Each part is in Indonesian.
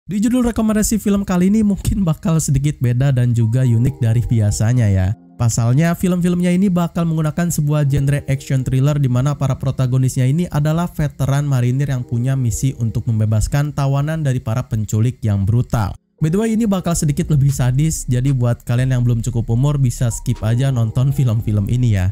Di judul rekomendasi film kali ini mungkin bakal sedikit beda dan juga unik dari biasanya ya. Pasalnya film-filmnya ini bakal menggunakan sebuah genre action thriller di mana para protagonisnya ini adalah veteran marinir yang punya misi untuk membebaskan tawanan dari para penculik yang brutal. By the way, ini bakal sedikit lebih sadis, jadi buat kalian yang belum cukup umur bisa skip aja nonton film-film ini ya.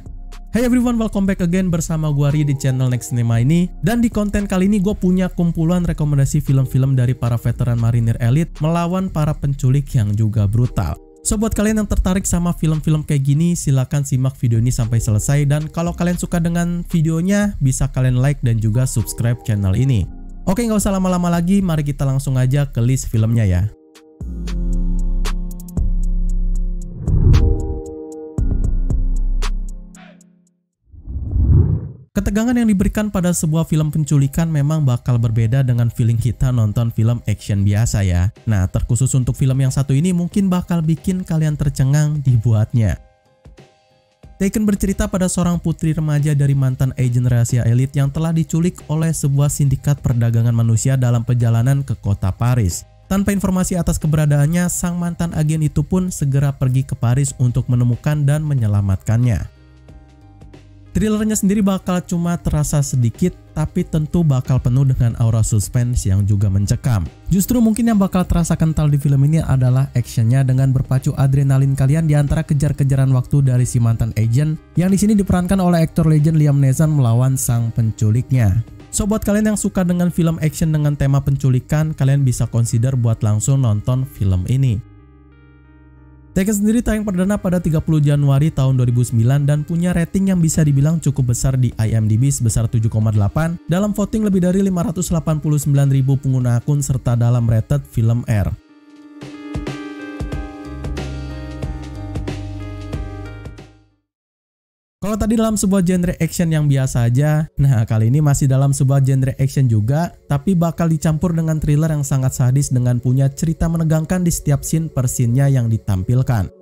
Hey everyone, welcome back again bersama gue Ri di channel Next Cinema ini. Dan di konten kali ini gue punya kumpulan rekomendasi film-film dari para veteran marinir elit melawan para penculik yang juga brutal. So buat kalian yang tertarik sama film-film kayak gini, silahkan simak video ini sampai selesai. Dan kalau kalian suka dengan videonya, bisa kalian like dan juga subscribe channel ini. Oke, nggak usah lama-lama lagi, mari kita langsung aja ke list filmnya ya. Ketegangan yang diberikan pada sebuah film penculikan memang bakal berbeda dengan feeling kita nonton film action biasa ya. Nah, terkhusus untuk film yang satu ini mungkin bakal bikin kalian tercengang dibuatnya. Taken bercerita pada seorang putri remaja dari mantan agen rahasia elit yang telah diculik oleh sebuah sindikat perdagangan manusia dalam perjalanan ke kota Paris. Tanpa informasi atas keberadaannya, sang mantan agen itu pun segera pergi ke Paris untuk menemukan dan menyelamatkannya. Thrillernya sendiri bakal cuma terasa sedikit, tapi tentu bakal penuh dengan aura suspense yang juga mencekam. Justru mungkin yang bakal terasa kental di film ini adalah actionnya dengan berpacu adrenalin kalian di antara kejar-kejaran waktu dari si mantan agent yang di sini diperankan oleh aktor legend Liam Neeson melawan sang penculiknya. So buat kalian yang suka dengan film action dengan tema penculikan, kalian bisa consider buat langsung nonton film ini. Taken sendiri tayang perdana pada 30 Januari tahun 2009 dan punya rating yang bisa dibilang cukup besar di IMDb sebesar 7,8 dalam voting lebih dari 589.000 pengguna akun serta dalam rated film R. Kalau tadi dalam sebuah genre action yang biasa aja, nah kali ini masih dalam sebuah genre action juga, tapi bakal dicampur dengan thriller yang sangat sadis dengan punya cerita menegangkan di setiap scene per scene-nya yang ditampilkan.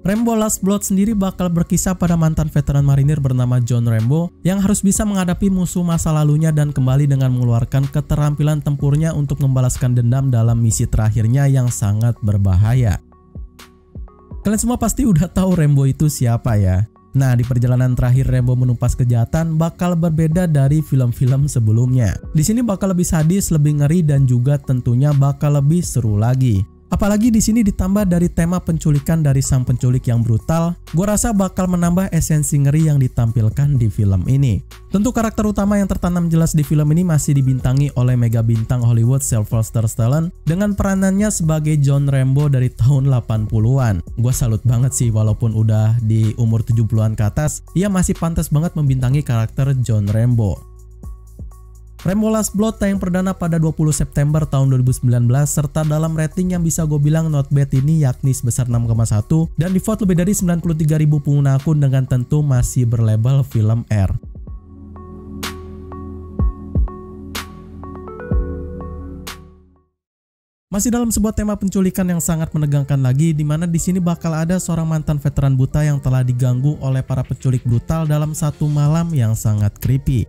Rambo Last Blood sendiri bakal berkisah pada mantan veteran marinir bernama John Rambo yang harus bisa menghadapi musuh masa lalunya dan kembali dengan mengeluarkan keterampilan tempurnya untuk membalaskan dendam dalam misi terakhirnya yang sangat berbahaya. Kalian semua pasti udah tahu Rambo itu siapa ya? Nah, di perjalanan terakhir Rambo menumpas kejahatan bakal berbeda dari film-film sebelumnya. Di sini bakal lebih sadis, lebih ngeri dan juga tentunya bakal lebih seru lagi. Apalagi di sini ditambah dari tema penculikan dari sang penculik yang brutal, gua rasa bakal menambah esensi ngeri yang ditampilkan di film ini. Tentu karakter utama yang tertanam jelas di film ini masih dibintangi oleh mega bintang Hollywood Sylvester Stallone dengan peranannya sebagai John Rambo dari tahun 80-an. Gua salut banget sih, walaupun udah di umur 70-an ke atas, ia masih pantas banget membintangi karakter John Rambo. Rambo Last Blood tayang perdana pada 20 September tahun 2019 serta dalam rating yang bisa gue bilang not bad ini yakni sebesar 6,1 dan di vote lebih dari 93.000 pengguna akun dengan tentu masih berlabel film R. Masih dalam sebuah tema penculikan yang sangat menegangkan lagi, di mana di sini bakal ada seorang mantan veteran buta yang telah diganggu oleh para penculik brutal dalam satu malam yang sangat creepy.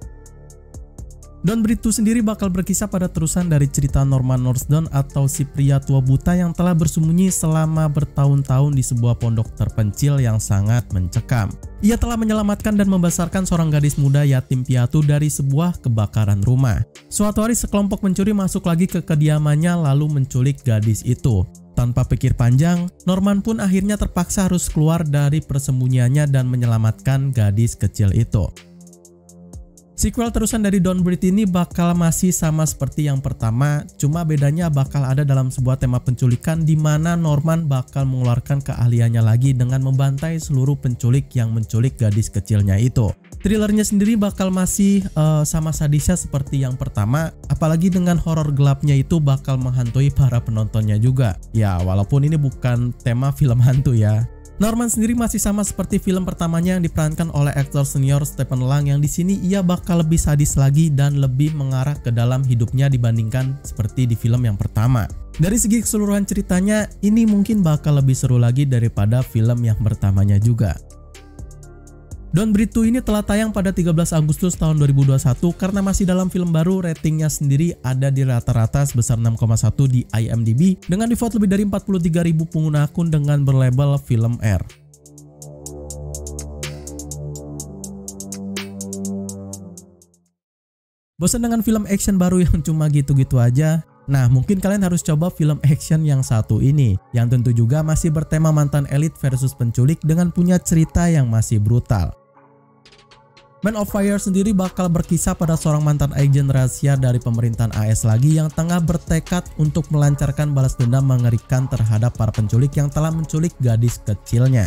Don Brit 2 sendiri bakal berkisah pada terusan dari cerita Norman Marsden atau si pria tua buta yang telah bersembunyi selama bertahun-tahun di sebuah pondok terpencil yang sangat mencekam. Ia telah menyelamatkan dan membesarkan seorang gadis muda yatim piatu dari sebuah kebakaran rumah. Suatu hari sekelompok pencuri masuk lagi ke kediamannya lalu menculik gadis itu. Tanpa pikir panjang, Norman pun akhirnya terpaksa harus keluar dari persembunyiannya dan menyelamatkan gadis kecil itu. Sequel terusan dari Don't Breathe ini bakal masih sama seperti yang pertama, cuma bedanya bakal ada dalam sebuah tema penculikan di mana Norman bakal mengeluarkan keahliannya lagi dengan membantai seluruh penculik yang menculik gadis kecilnya itu. Thrillernya sendiri bakal masih sama sadisnya seperti yang pertama, apalagi dengan horor gelapnya itu bakal menghantui para penontonnya juga. Ya, walaupun ini bukan tema film hantu ya. Norman sendiri masih sama seperti film pertamanya yang diperankan oleh aktor senior Stephen Lang yang di sini ia bakal lebih sadis lagi dan lebih mengarah ke dalam hidupnya dibandingkan seperti di film yang pertama. Dari segi keseluruhan ceritanya, ini mungkin bakal lebih seru lagi daripada film yang pertamanya juga. Don't Breathe 2 ini telah tayang pada 13 Agustus tahun 2021 karena masih dalam film baru, ratingnya sendiri ada di rata-rata sebesar 6,1 di IMDb dengan di-vote lebih dari 43.000 pengguna akun dengan berlabel film R. Bosan dengan film action baru yang cuma gitu-gitu aja? Nah, mungkin kalian harus coba film action yang satu ini, yang tentu juga masih bertema mantan elit versus penculik dengan punya cerita yang masih brutal. Man of Fire sendiri bakal berkisah pada seorang mantan agen rahasia dari pemerintahan AS lagi yang tengah bertekad untuk melancarkan balas dendam mengerikan terhadap para penculik yang telah menculik gadis kecilnya.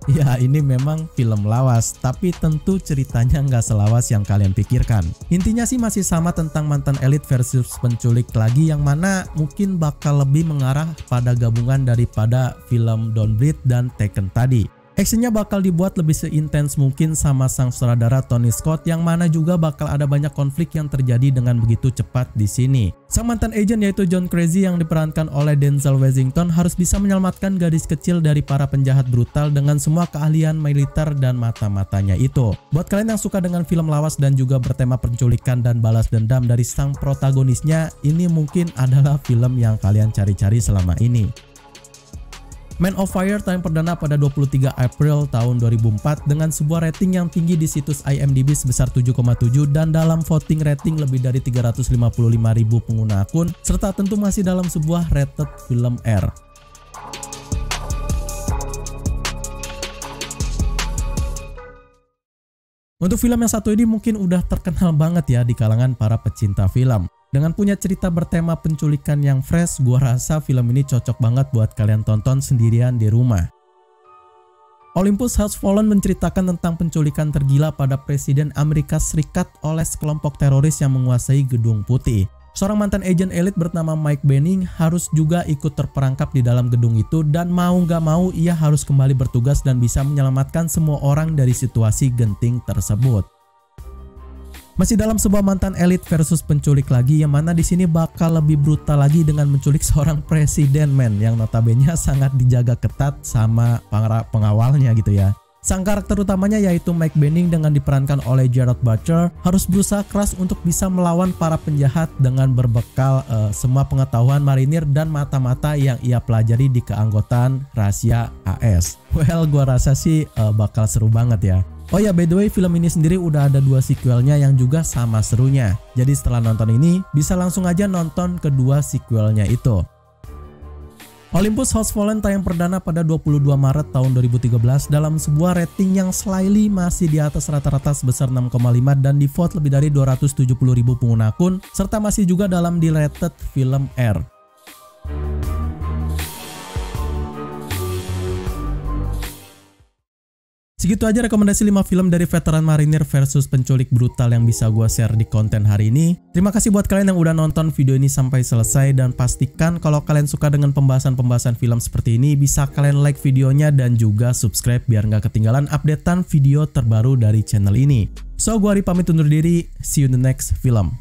Ya, ini memang film lawas, tapi tentu ceritanya nggak selawas yang kalian pikirkan. Intinya sih masih sama tentang mantan elit versus penculik lagi, yang mana mungkin bakal lebih mengarah pada gabungan daripada film Don't Breathe dan Taken tadi. Actionnya bakal dibuat lebih seintens mungkin sama sang sutradara Tony Scott, yang mana juga bakal ada banyak konflik yang terjadi dengan begitu cepat di sini. Sang mantan agent yaitu John Crazy yang diperankan oleh Denzel Washington harus bisa menyelamatkan gadis kecil dari para penjahat brutal dengan semua keahlian militer dan mata-matanya itu. Buat kalian yang suka dengan film lawas dan juga bertema penculikan dan balas dendam dari sang protagonisnya, ini mungkin adalah film yang kalian cari-cari selama ini. Man of Fire tayang perdana pada 23 April tahun 2004 dengan sebuah rating yang tinggi di situs IMDb sebesar 7,7 dan dalam voting rating lebih dari 355.000 pengguna akun, serta tentu masih dalam sebuah rated film R. Untuk film yang satu ini mungkin udah terkenal banget ya di kalangan para pecinta film. Dengan punya cerita bertema penculikan yang fresh, gua rasa film ini cocok banget buat kalian tonton sendirian di rumah. Olympus Has Fallen menceritakan tentang penculikan tergila pada Presiden Amerika Serikat oleh sekelompok teroris yang menguasai Gedung Putih. Seorang mantan agen elit bernama Mike Benning harus juga ikut terperangkap di dalam gedung itu, dan mau gak mau ia harus kembali bertugas dan bisa menyelamatkan semua orang dari situasi genting tersebut. Masih dalam sebuah mantan elit versus penculik lagi, yang mana di sini bakal lebih brutal lagi dengan menculik seorang presiden men yang notabene sangat dijaga ketat sama para pengawalnya gitu ya. Sang karakter utamanya yaitu Mike Benning dengan diperankan oleh Gerard Butler harus berusaha keras untuk bisa melawan para penjahat dengan berbekal semua pengetahuan marinir dan mata-mata yang ia pelajari di keanggotaan rahasia AS. Well, gua rasa sih bakal seru banget ya. Oh ya, by the way, film ini sendiri udah ada 2 sequelnya yang juga sama serunya. Jadi setelah nonton ini, bisa langsung aja nonton kedua sequelnya itu. Olympus Has Fallen tayang perdana pada 22 Maret tahun 2013 dalam sebuah rating yang slightly masih di atas rata-rata sebesar 6,5 dan di-vote lebih dari 270.000 pengguna akun, serta masih juga dalam di rated film R. Segitu aja rekomendasi 5 film dari veteran marinir versus penculik brutal yang bisa gua share di konten hari ini. Terima kasih buat kalian yang udah nonton video ini sampai selesai, dan pastikan kalau kalian suka dengan pembahasan-pembahasan film seperti ini, bisa kalian like videonya dan juga subscribe biar nggak ketinggalan updatean video terbaru dari channel ini. So, gua Ari pamit undur diri, see you in the next film.